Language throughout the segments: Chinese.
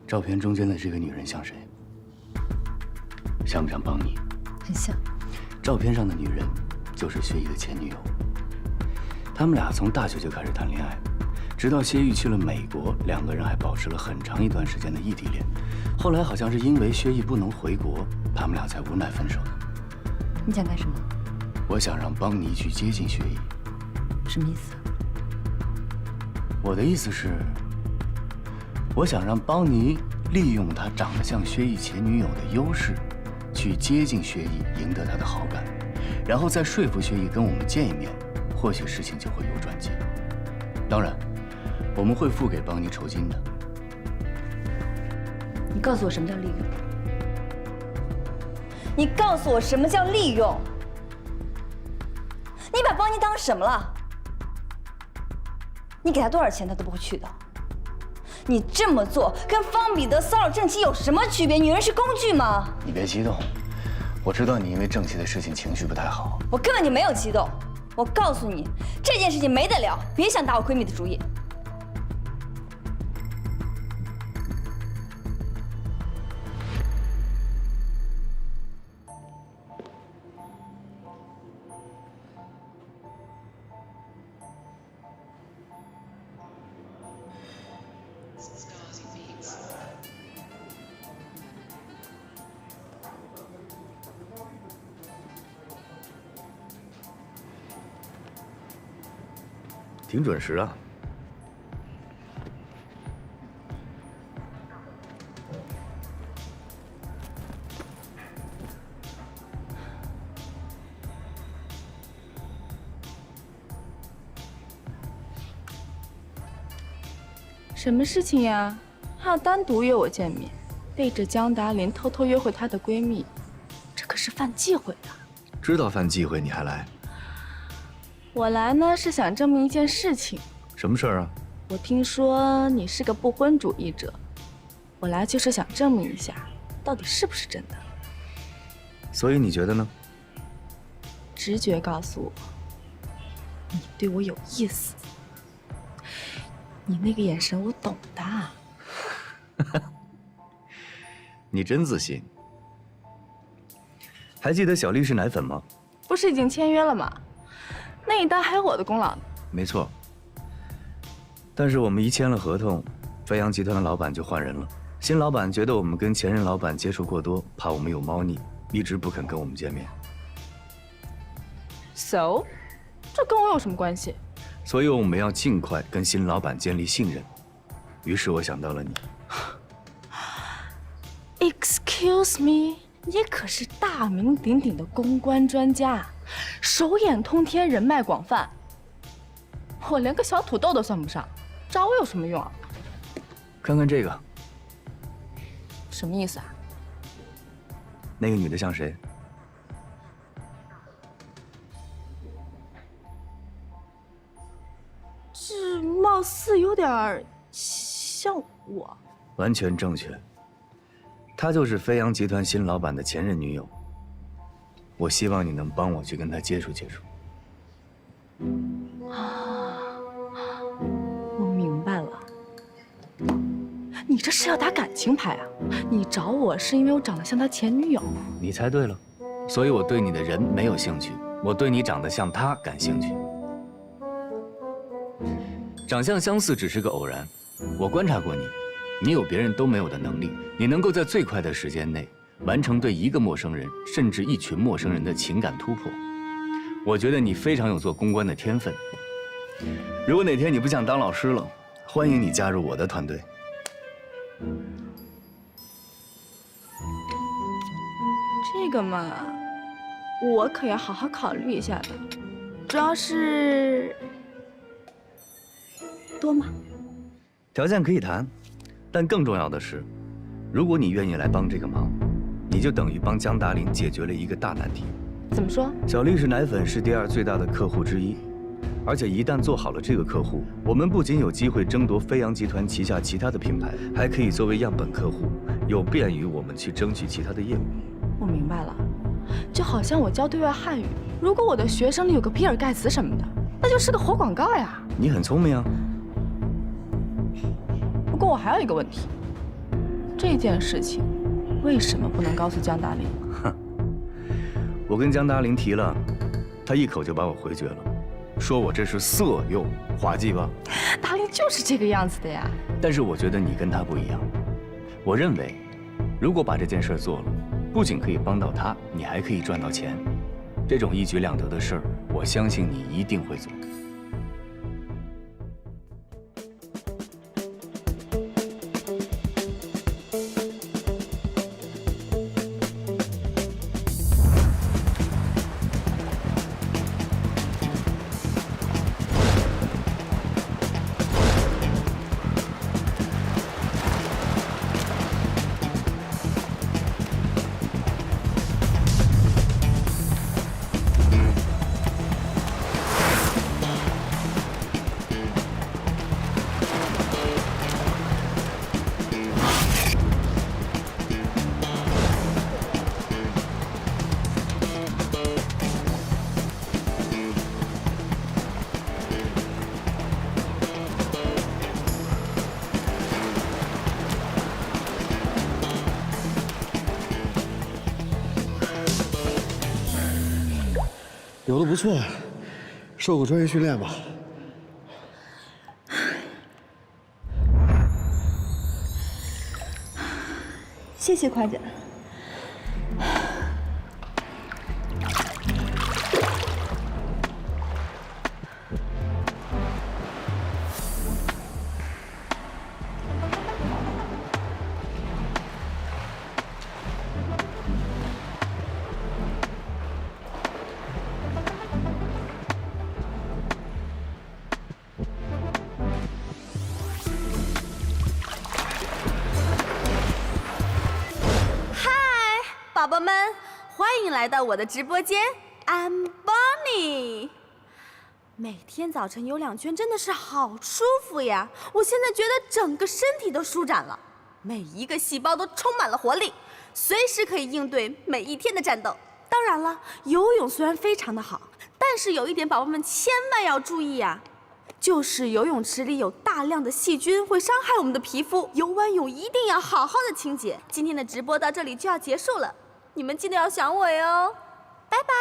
照片中间的这个女人像谁？像不像邦尼？很像。照片上的女人就是薛毅的前女友。他们俩从大学就开始谈恋爱，直到薛毅去了美国，两个人还保持了很长一段时间的异地恋。后来好像是因为薛毅不能回国，他们俩才无奈分手的。你想干什么？我想让邦尼去接近薛毅。什么意思？我的意思是，我想让邦尼利用他长得像薛毅前女友的优势，去接近薛毅，赢得他的好感，然后再说服薛毅跟我们见一面，或许事情就会有转机。当然，我们会付给邦尼酬金的。你告诉我什么叫利用？你告诉我什么叫利用？你把邦尼当什么了？你给他多少钱，他都不会去的。你这么做跟方彼得骚扰正妻有什么区别？女人是工具吗？你别激动，我知道你因为正妻的事情情绪不太好。我根本就没有激动。我告诉你，这件事情没得聊，别想打我闺蜜的主意。挺准时啊。什么事情呀？还要单独约我见面，背着江达林偷偷约会她的闺蜜，这可是犯忌讳的。知道犯忌讳你还来？我来呢是想证明一件事情。什么事儿啊？我听说你是个不婚主义者，我来就是想证明一下，到底是不是真的。所以你觉得呢？直觉告诉我，你对我有意思。你那个眼神我懂的。你真自信。还记得小丽是奶粉吗？不是已经签约了吗？那一单还有我的功劳呢。没错。但是我们一签了合同，飞扬集团的老板就换人了。新老板觉得我们跟前任老板接触过多，怕我们有猫腻，一直不肯跟我们见面。So， 这跟我有什么关系？所以我们要尽快跟新老板建立信任。于是我想到了你。Excuse me， 你可是大名鼎鼎的公关专家，手眼通天，人脉广泛。我连个小土豆都算不上，找我有什么用啊？看看这个，什么意思啊？那个女的像谁？这貌似有点像我。完全正确。她就是飞扬集团新老板的前任女友。我希望你能帮我去跟她接触接触。我明白了，你这是要打感情牌啊？你找我是因为我长得像他前女友？你猜对了，所以我对你的人没有兴趣，我对你长得像她感兴趣。长相相似只是个偶然，我观察过你，你有别人都没有的能力，你能够在最快的时间内完成对一个陌生人甚至一群陌生人的情感突破。我觉得你非常有做公关的天分。如果哪天你不想当老师了，欢迎你加入我的团队。这个嘛，我可要好好考虑一下的。主要是多吗？条件可以谈，但更重要的是，如果你愿意来帮这个忙，你就等于帮江达林解决了一个大难题。怎么说？小丽是奶粉是第二最大的客户之一，而且一旦做好了这个客户，我们不仅有机会争夺飞扬集团旗下其他的品牌，还可以作为样本客户，有便于我们去争取其他的业务。我明白了，就好像我教对外汉语，如果我的学生里有个比尔盖茨什么的，那就是个活广告呀。你很聪明啊。不过我还有一个问题，这件事情为什么不能告诉江达林？我跟江达林提了，他一口就把我回绝了，说我这是色诱，滑稽吧？达林就是这个样子的呀。但是我觉得你跟他不一样，我认为，如果把这件事做了，不仅可以帮到他，你还可以赚到钱。这种一举两得的事儿，我相信你一定会做。游得不错，受过专业训练吧？谢谢夸奖。宝宝们，欢迎来到我的直播间 ，I'm Bonnie。每天早晨游2圈真的是好舒服呀！我现在觉得整个身体都舒展了，每一个细胞都充满了活力，随时可以应对每一天的战斗。当然了，游泳虽然非常的好，但是有一点宝宝们千万要注意呀，就是游泳池里有大量的细菌会伤害我们的皮肤，游完泳一定要好好的清洁。今天的直播到这里就要结束了。你们记得要想我哟，拜拜。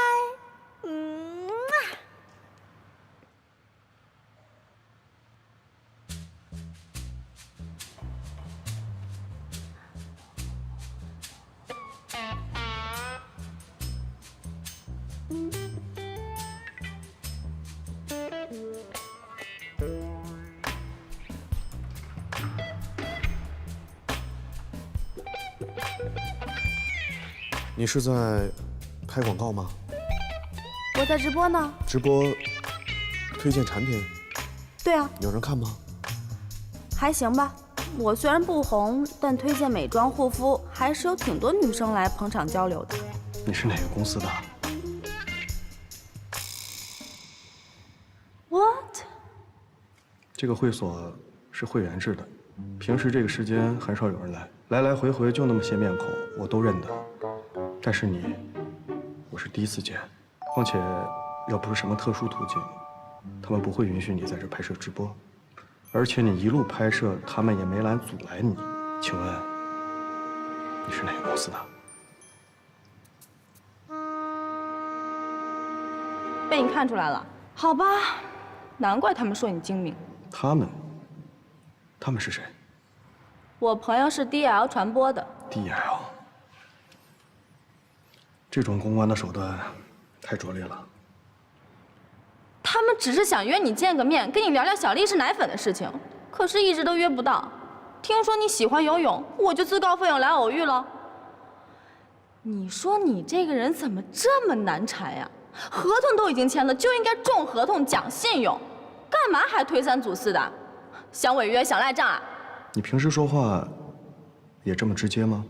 你是在拍广告吗？我在直播呢。直播推荐产品？对啊。有人看吗？还行吧。我虽然不红，但推荐美妆护肤还是有挺多女生来捧场交流的。你是哪个公司的 ？What？ 这个会所是会员制的，平时这个时间很少有人来，来来回回就那么些面孔，我都认得。但是你，我是第一次见，况且要不是什么特殊途径，他们不会允许你在这拍摄直播。而且你一路拍摄，他们也没来阻拦你。请问你是哪个公司的？被你看出来了，好吧，难怪他们说你精明。他们是谁？我朋友是 DL 传播的。DL。这种公关的手段太拙劣了。他们只是想约你见个面，跟你聊聊小丽式奶粉的事情，可是一直都约不到。听说你喜欢游泳，我就自告奋勇来偶遇了。你说你这个人怎么这么难缠呀？合同都已经签了，就应该重合同讲信用，干嘛还推三阻四的？想违约想赖账啊？你平时说话也这么直接吗？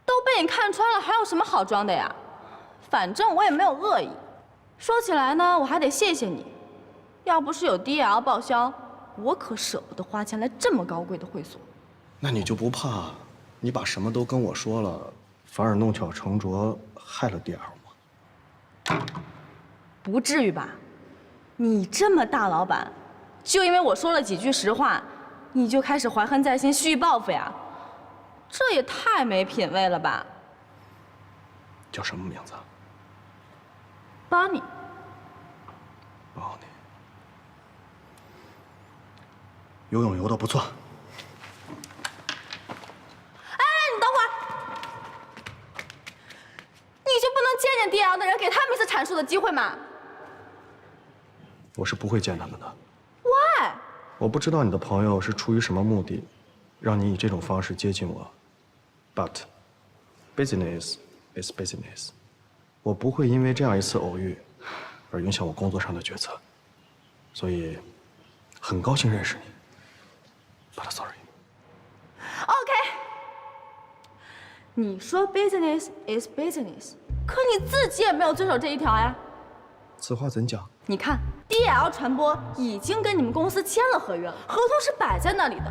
都被你看穿了，还有什么好装的呀？反正我也没有恶意。说起来呢，我还得谢谢你，要不是有 DL 报销，我可舍不得花钱来这么高贵的会所。那你就不怕你把什么都跟我说了，反而弄巧成拙，害了 DL 吗？不至于吧？你这么大老板，就因为我说了几句实话，你就开始怀恨在心，蓄意报复呀？这也太没品位了吧！叫什么名字？帮你。帮你。游泳游得不错。你等会儿，你就不能见见 DL 的人，给他们一次阐述的机会吗？我是不会见他们的。 Why？ 我不知道你的朋友是出于什么目的，让你以这种方式接近我。But business is business。我不会因为这样一次偶遇，而影响我工作上的决策。所以，很高兴认识你。But sorry。OK， 你说 business is business， 可你自己也没有遵守这一条呀。此话怎讲？你看 ，DL 传播已经跟你们公司签了合约了，合同是摆在那里的。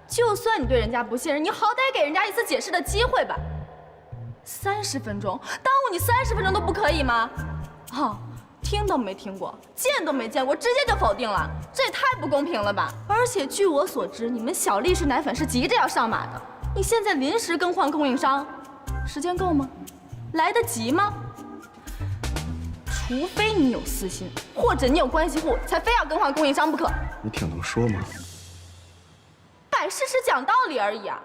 就算你对人家不信任，你好歹给人家一次解释的机会吧。30分钟，耽误你30分钟都不可以吗？哦，听都没听过，见都没见过，直接就否定了，这也太不公平了吧！而且据我所知，你们小力士奶粉是急着要上马的，你现在临时更换供应商，时间够吗？来得及吗？除非你有私心，或者你有关系户，才非要更换供应商不可。你挺能说嘛。摆事实讲道理而已啊。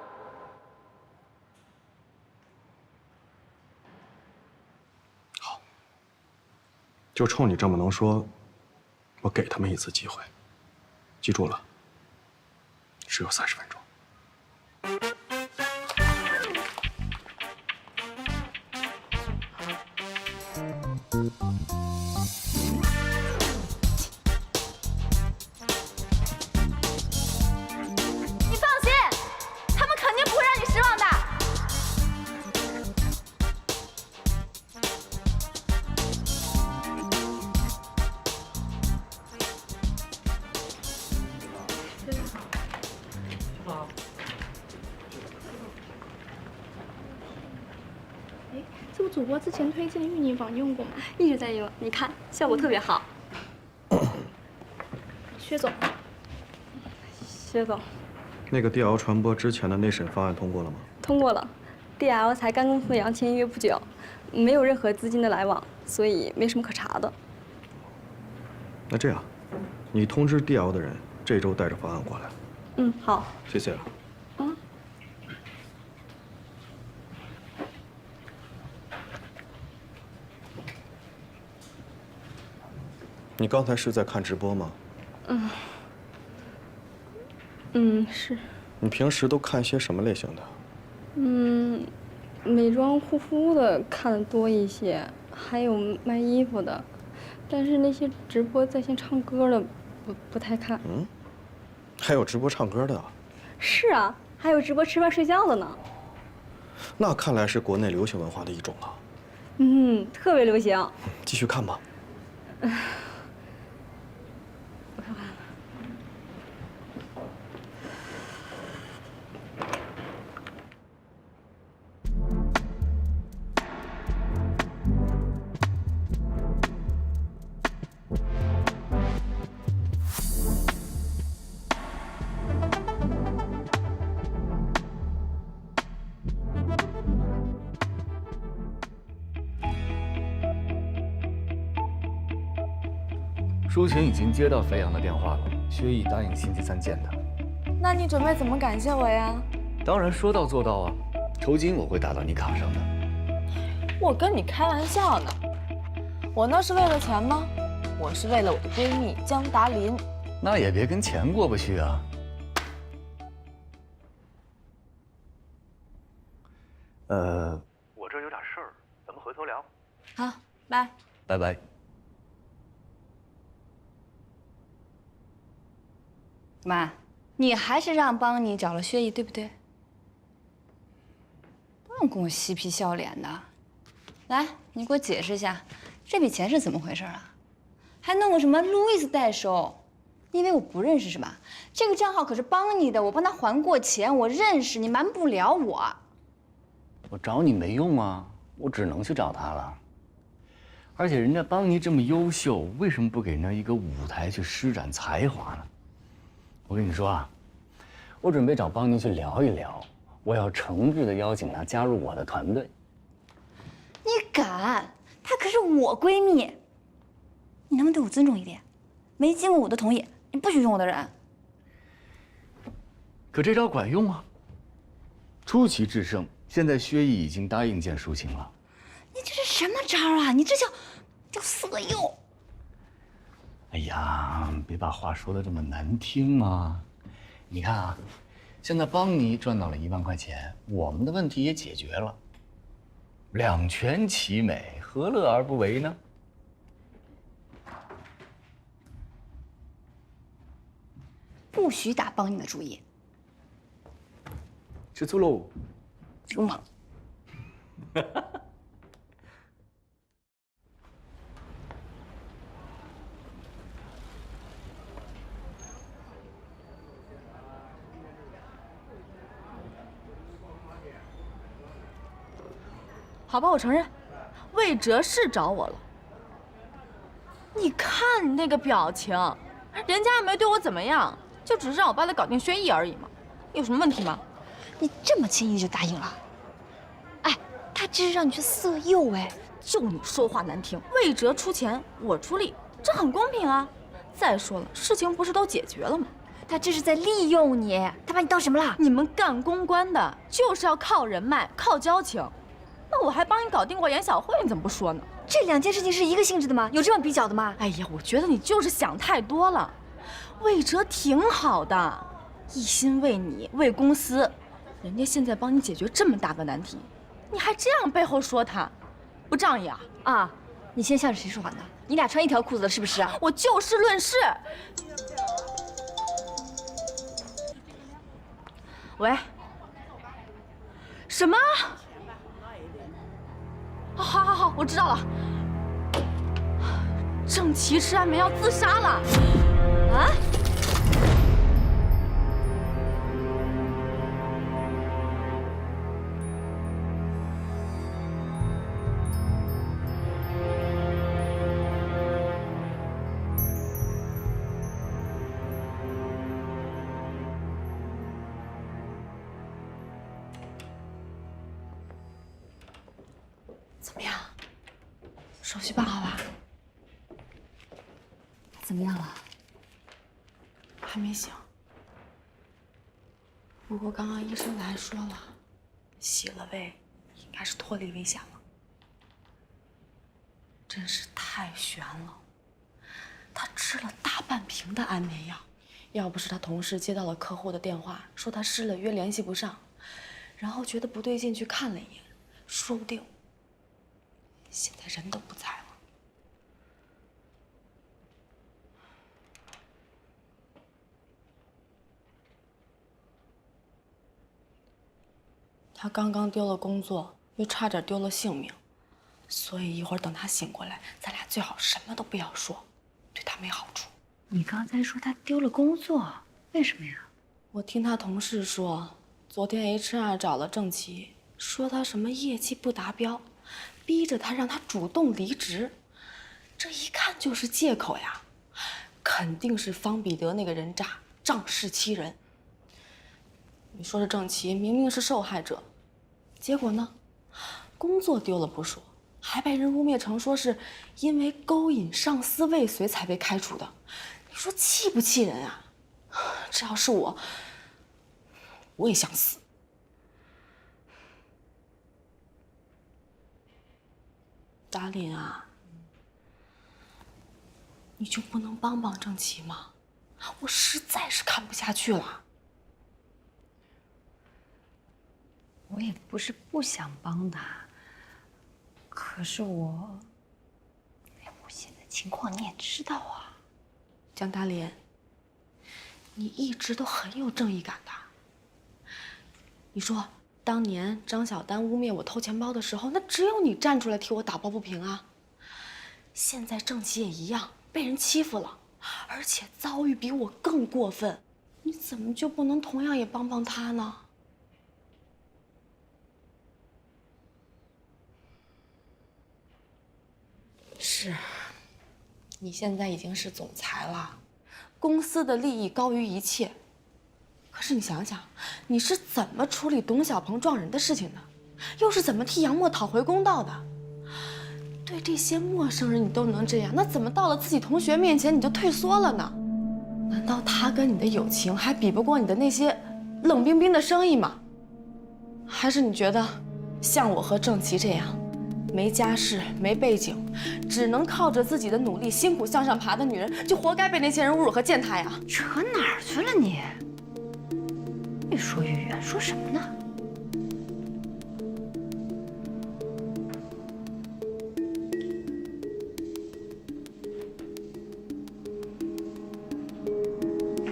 好，就冲你这么能说，我给他们一次机会。记住了，只有30分钟。你放心，他们肯定不会让你失望的。这不主播之前推荐的芋泥网用过吗？一直在用，你看效果特别好。薛总，薛总，那个 DL 传播之前的内审方案通过了吗？通过了 ，DL 才刚跟富阳签约不久，没有任何资金的来往，所以没什么可查的。那这样，你通知 DL 的人，这周带着方案过来。嗯，好。谢谢了。你刚才是在看直播吗？是。你平时都看些什么类型的？美妆护肤的看的多一些，还有卖衣服的，但是那些直播在线唱歌的，不太看。还有直播唱歌的？是啊，还有直播吃饭睡觉的呢。那看来是国内流行文化的一种了。特别流行。继续看吧。舒晴已经接到肥阳的电话了，薛毅答应星期3见他。那你准备怎么感谢我呀？当然说到做到啊，酬金我会打到你卡上的。我跟你开玩笑呢，我那是为了钱吗？我是为了我的闺蜜江达林。那也别跟钱过不去啊。我这有点事儿，咱们回头聊。好，拜。拜拜。妈，你还是让邦尼找了薛毅，对不对？不用跟我嬉皮笑脸的。来，你给我解释一下，这笔钱是怎么回事啊？还弄个什么路易斯代收？你以为我不认识是吧？这个账号可是邦尼的，我帮他还过钱，我认识，你瞒不了我。我找你没用啊，我只能去找他了。而且人家邦尼这么优秀，为什么不给人家一个舞台去施展才华呢？我跟你说啊，我准备找邦尼去聊一聊，我要诚挚地邀请她加入我的团队。你敢？她可是我闺蜜，你能不能对我尊重一点？没经过我的同意，你不许用我的人。可这招管用啊！出奇制胜，现在薛毅已经答应见淑琴了。你这是什么招啊？你这叫色诱！哎呀，别把话说得这么难听嘛！你看啊，现在邦尼赚到了1万块钱，我们的问题也解决了，两全其美，何乐而不为呢？不许打邦尼的主意。吃醋喽！流氓！好吧，我承认，魏哲是找我了。你看你那个表情，人家也没对我怎么样，就只是让我帮他搞定薛毅而已嘛，有什么问题吗？你这么轻易就答应了？哎，他这是让你去色诱哎！就你说话难听，魏哲出钱，我出力，这很公平啊。再说了，事情不是都解决了吗？他这是在利用你，他把你当什么了？你们干公关的就是要靠人脉、靠交情。那我还帮你搞定过严小慧，你怎么不说呢？这两件事情是一个性质的吗？有这么比较的吗？哎呀，我觉得你就是想太多了。魏哲挺好的，一心为你、为公司，人家现在帮你解决这么大个难题，你还这样背后说他，不仗义啊？啊，你现在向着谁说话呢？你俩穿一条裤子了是不是啊？我就事论事。喂，什么？好，我知道了。郑琦吃安眠药自杀了。啊？怎么样？手续办好了？怎么样了？还没醒。不过刚刚医生来说了，洗了胃，应该是脱离危险了。真是太悬了，他吃了大半瓶的安眠药，要不是他同事接到了客户的电话，说他失了约联系不上，然后觉得不对劲去看了一眼，说不定现在人都不在了。他刚刚丢了工作，又差点丢了性命，所以一会儿等他醒过来，咱俩最好什么都不要说，对他没好处。你刚才说他丢了工作，为什么呀？我听他同事说，昨天 HR 找了郑琦，说他什么业绩不达标，逼着他让他主动离职，这一看就是借口呀，肯定是方彼得那个人渣，仗势欺人。你说这郑琦明明是受害者，结果呢，工作丢了不说，还被人污蔑成说是因为勾引上司未遂才被开除的，你说气不气人啊？这要是我也想死。达林啊，你就不能帮帮郑琦吗？我实在是看不下去了。我也不是不想帮他，可是我现在情况你也知道啊。江达林，你一直都很有正义感的。你说当年张小丹污蔑我偷钱包的时候，那只有你站出来替我打抱不平啊。现在郑琦也一样，被人欺负了，而且遭遇比我更过分，你怎么就不能同样也帮帮他呢？是，你现在已经是总裁了，公司的利益高于一切。可是你想想，你是怎么处理董小鹏撞人的事情的，又是怎么替杨默讨回公道的？对这些陌生人你都能这样，那怎么到了自己同学面前你就退缩了呢？难道他跟你的友情还比不过你的那些冷冰冰的生意吗？还是你觉得像我和郑琪这样，没家世、没背景，只能靠着自己的努力辛苦向上爬的女人，就活该被那些人侮辱和践踏呀？扯哪儿去了你？越说越远，说什么呢？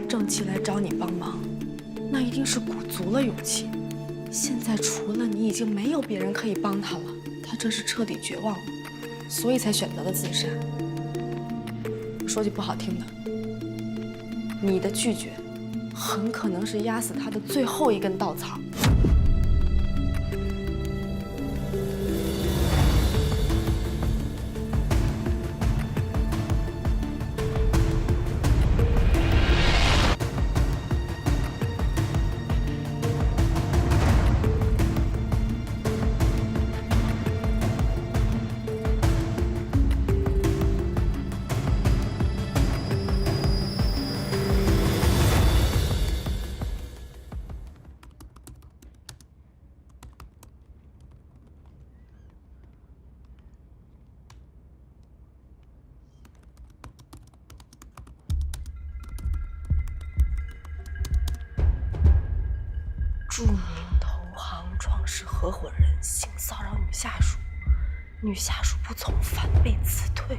郑琪来找你帮忙，那一定是鼓足了勇气。现在除了你，已经没有别人可以帮他了。他这是彻底绝望了，所以才选择了自杀。说句不好听的，你的拒绝，很可能是压死他的最后一根稻草。著名投行创始合伙人性骚扰女下属，女下属不从反被辞退，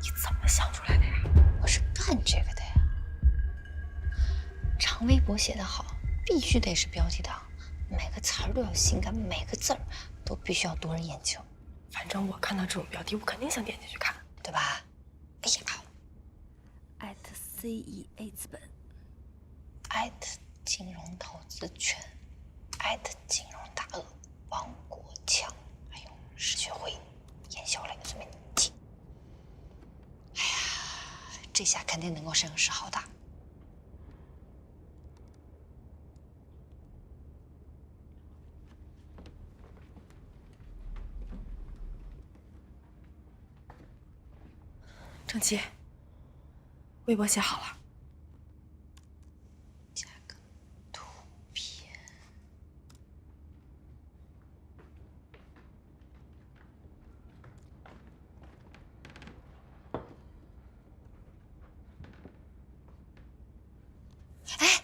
你怎么想出来的呀？我是干这个的呀。长微博写得好，必须得是标题党，每个词儿都要性感，每个字儿都必须要夺人眼球。反正我看到这种标题，我肯定想点进去看，对吧？哎呀@CEA 资本金融投资圈金融大鳄王国强，还有石学会严小磊随便记。哎呀，这下肯定能够声势浩大。郑琪，微博写好了。加个图片。哎，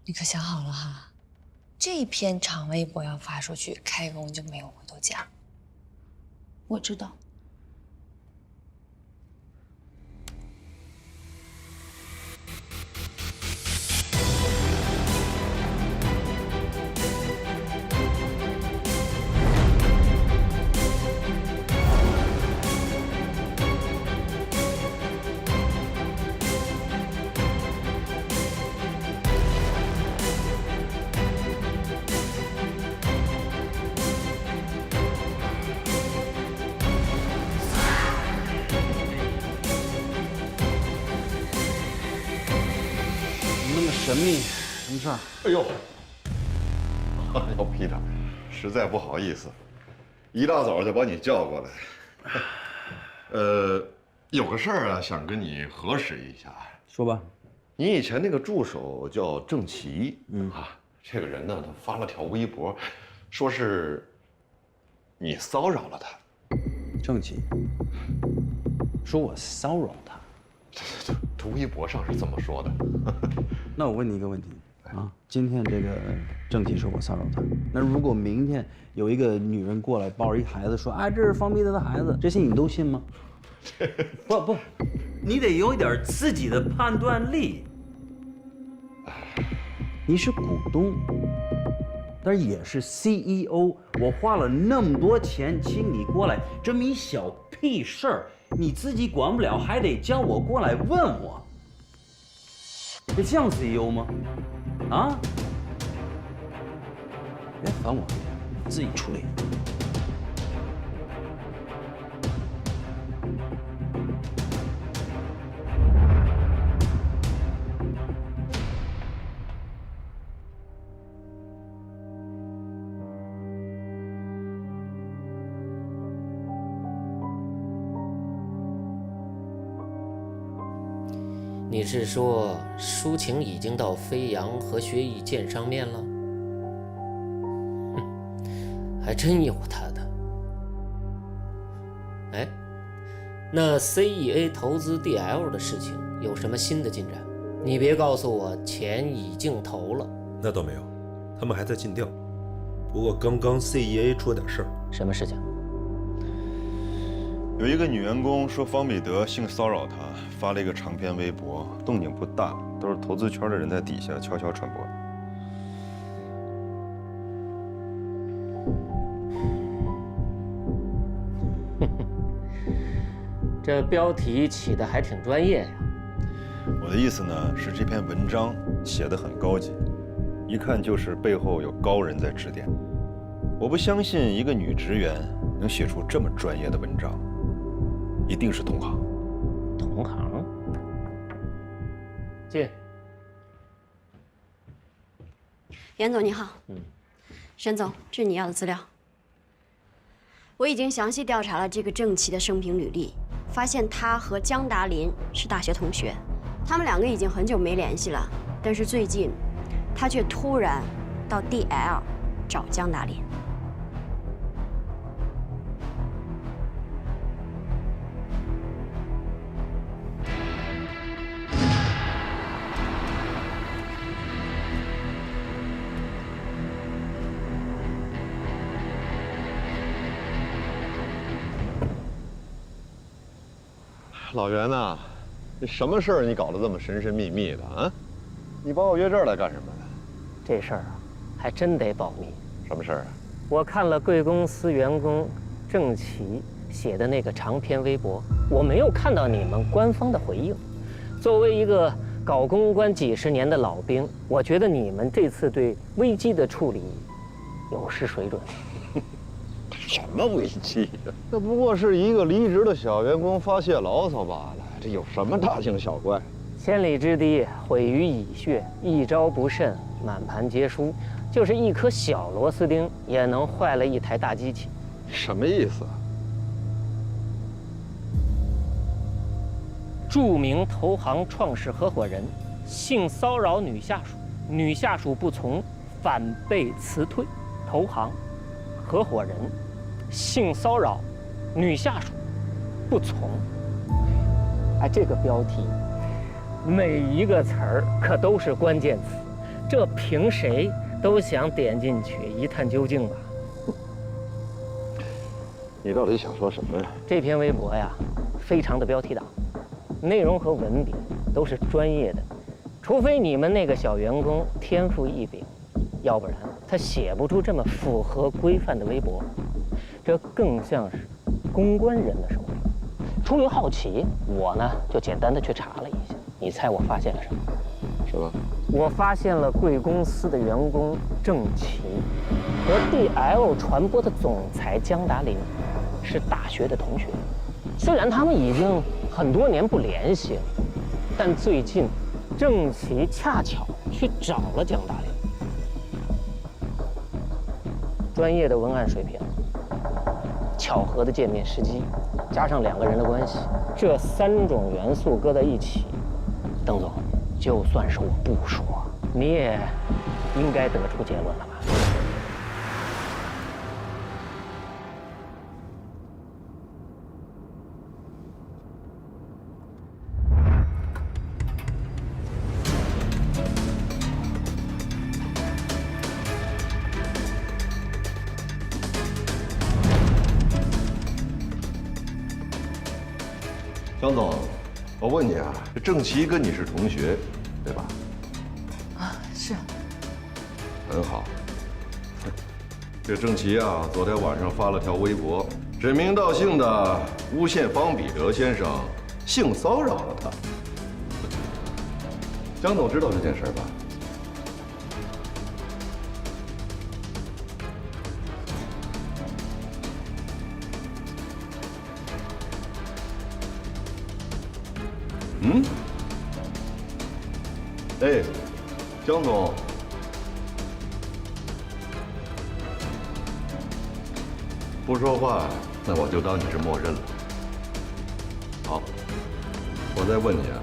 你可想好了哈？这篇长微博要发出去，开工就没有回头价。我知道。神秘，什么事儿？哎呦，Peter，实在不好意思，一大早就把你叫过来。有个事儿啊，想跟你核实一下。说吧。你以前那个助手叫郑琪，这个人呢，他发了条微博，说是你骚扰了他。郑琪说我骚扰他。这微博上是这么说的。那我问你一个问题啊，今天这个郑琪说我骚扰他，那如果明天有一个女人过来抱着一孩子说，哎，这是方彼得的孩子，这些你都信吗？不，你得有一点自己的判断力。你是股东，但是也是 CEO， 我花了那么多钱请你过来，这么一小屁事儿，你自己管不了，还得叫我过来问我，这像 CEO 吗？啊？别烦我，自己处理。你是说抒情已经到飞扬和薛毅见上面了？哼，还真有他的。哎，那 CEA 投资 DL 的事情有什么新的进展？你别告诉我钱已经投了。那倒没有，他们还在尽调。不过刚刚 CEA 出了点事儿。什么事情？有一个女员工说方彼得性骚扰她，发了一个长篇微博，动静不大，都是投资圈的人在底下悄悄传播的。这标题起得还挺专业呀。我的意思呢是这篇文章写得很高级，一看就是背后有高人在指点。我不相信一个女职员能写出这么专业的文章，一定是同行。同行？进。严总你好。沈总，这是你要的资料。我已经详细调查了这个郑琦的生平履历，发现他和江达林是大学同学，他们两个已经很久没联系了，但是最近，他却突然到 DL 找江达林。老袁呐，这什么事儿你搞得这么神神秘秘的啊？你把我约这儿来干什么呀？这事儿啊，还真得保密。什么事儿啊？我看了贵公司员工郑琦写的那个长篇微博，我没有看到你们官方的回应。作为一个搞公关几十年的老兵，我觉得你们这次对危机的处理有失水准。什么危机呀？这不过是一个离职的小员工发泄牢骚罢了，这有什么大惊小怪？千里之堤毁于蚁穴，一招不慎，满盘皆输。就是一颗小螺丝钉也能坏了一台大机器。什么意思？著名投行创始合伙人性骚扰女下属，女下属不从，反被辞退。投行合伙人性骚扰女下属，不从。哎，这个标题，每一个词儿可都是关键词，这凭谁都想点进去一探究竟吧？你到底想说什么呀？这篇微博呀，非常的标题党，内容和文笔都是专业的，除非你们那个小员工天赋异禀，要不然他写不出这么符合规范的微博。这更像是公关人的手法。出于好奇，我呢就简单的去查了一下，你猜我发现了什么？什么？我发现了贵公司的员工郑琦和 DL 传播的总裁江达林是大学的同学。虽然他们已经很多年不联系了，但最近郑琦恰巧去找了江达林。专业的文案水平，巧合的见面时机，加上两个人的关系，这3种元素搁在一起，邓总，就算是我不说，你也应该得出结论了吧？江总，我问你啊，这郑琦跟你是同学，对吧？啊，是。很好。这郑琦啊，昨天晚上发了条微博，指名道姓的诬陷方彼得先生性骚扰了他。江总知道这件事吧？嗯？哎，江总，不说话，那我就当你是默认了。好，我再问你啊，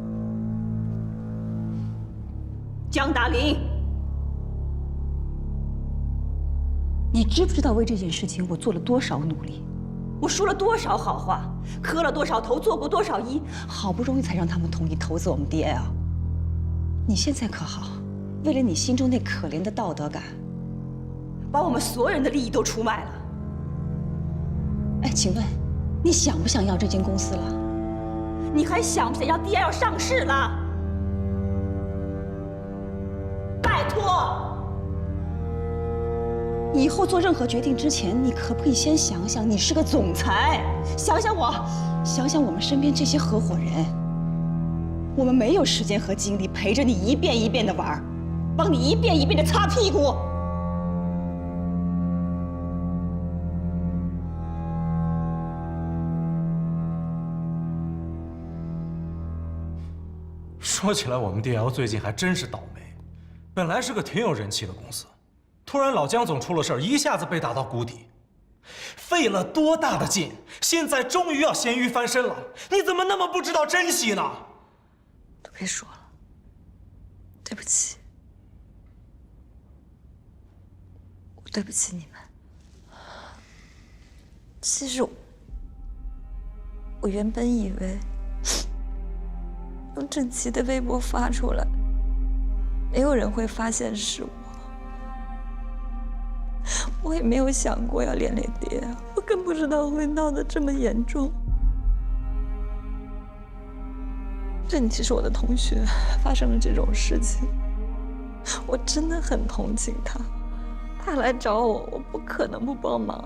江达林，你知不知道为这件事情我做了多少努力？我说了多少好话，磕了多少头，做过多少揖，好不容易才让他们同意投资我们 DL。你现在可好，为了你心中那可怜的道德感，把我们所有人的利益都出卖了。哎，请问，你想不想要这间公司了？你还想不想要 DL 上市了？拜托，以后做任何决定之前，你可不可以先想想，你是个总裁，想想我，想想我们身边这些合伙人。我们没有时间和精力陪着你一遍一遍的玩，帮你一遍一遍的擦屁股。说起来，我们 DL 最近还真是倒霉，本来是个挺有人气的公司，突然老江总出了事儿，一下子被打到谷底，费了多大的劲，现在终于要咸鱼翻身了，你怎么那么不知道珍惜呢？都别说了，对不起，我对不起你们。其实我原本以为用郑琦的微博发出来，没有人会发现是我。我也没有想过要连累爹，我更不知道会闹得这么严重。郑琦是我的同学，发生了这种事情，我真的很同情他。他来找我，我不可能不帮忙。